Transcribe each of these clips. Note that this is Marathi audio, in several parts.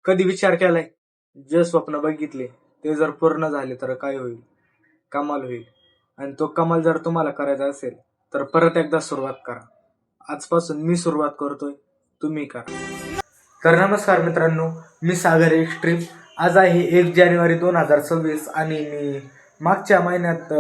कधी विचार केलाय जे स्वप्न बघितले ते जर पूर्ण झाले तर काय होईल? कमाल होईल. आणि तो कमाल जर तुम्हाला करायचा असेल तर परत एकदा सुरुवात करा. आजपासून मी सुरुवात करतोय, तुम्ही करा. तर नमस्कार मित्रांनो, मी सागर एक्स्ट्रीम. आज आहे 1 जानेवारी 2026 आणि मी मागच्या महिन्यात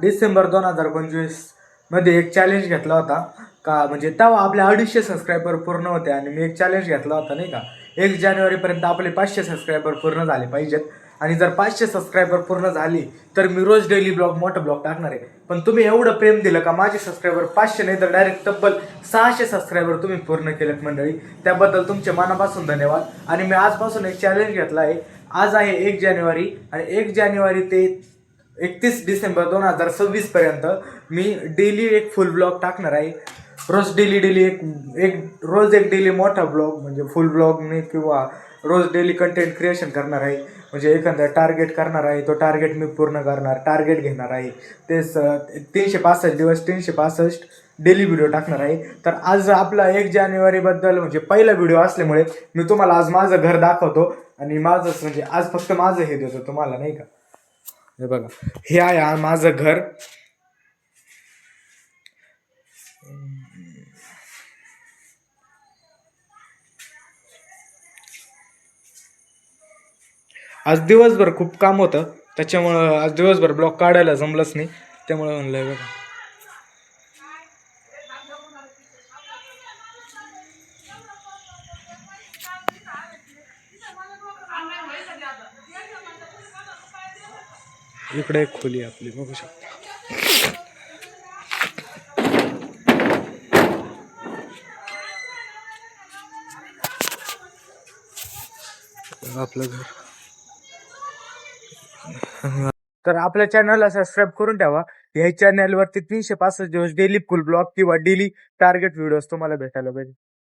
डिसेंबर 2025 मध्ये एक चॅलेंज घेतला होता का, म्हणजे तेव्हा आपले 250 सबस्क्रायबर पूर्ण होते आणि मी एक चॅलेंज घेतला होता नाही का, 1 जानेवारीपर्यंत आपले 500 सबस्क्रायबर पूर्ण झाले पाहिजेत. आणि जर 500 सबस्क्रायबर पूर्ण झाली तर मी रोज डेली ब्लॉग, मोठा ब्लॉग टाकणार आहे. पण तुम्ही एवढं प्रेम दिलं का माझे सबस्क्रायबर 500 नाही तर डायरेक्ट तब्बल 600 सबस्क्रायबर तुम्ही पूर्ण केलेत मंडळी. त्याबद्दल तुमचे मनापासून धन्यवाद. आणि मी आजपासून एक चॅलेंज घेतला आहे. आज आहे 1 जानेवारी आणि 1 जानेवारी ते 31 डिसेंबर 2026 पर्यंत मी डेली एक फुल ब्लॉग टाकणार आहे. रोज डेली एक डेली मोठा ब्लॉग, म्हणजे फुल ब्लॉग नाही, किंवा रोज डेली कंटेंट क्रिएशन करणार आहे. म्हणजे एखादा टार्गेट करणार आहे, तो टार्गेट मी पूर्ण करणार, टार्गेट घेणार आहे. तेच 365 दिवस 365 डेली व्हिडिओ टाकणार आहे. तर आज आपला 1 जानेवारी बद्दल म्हणजे पहिला व्हिडिओ असल्यामुळे मी तुम्हाला आज माझं घर दाखवतो. आणि माझं म्हणजे आज फक्त माझं हे देतो तुम्हाला नाही का. हे बघा, हे आहे माझं घर. आज दिवसभर खूप काम होतं, त्याच्यामुळं आज दिवसभर ब्लॉग काढायला जमलंच नाही. त्यामुळे म्हणलंय बघा, इकडे एक खोली आपली बघू शकता. आपलं घर. तर आपल्या चॅनलला सबस्क्राईब करून ठेवा. ह्या चॅनलवरती 365 दिवस डेली फुल ब्लॉग किंवा डेली टार्गेट व्हिडिओज तुम्हाला भेटायला पाहिजे.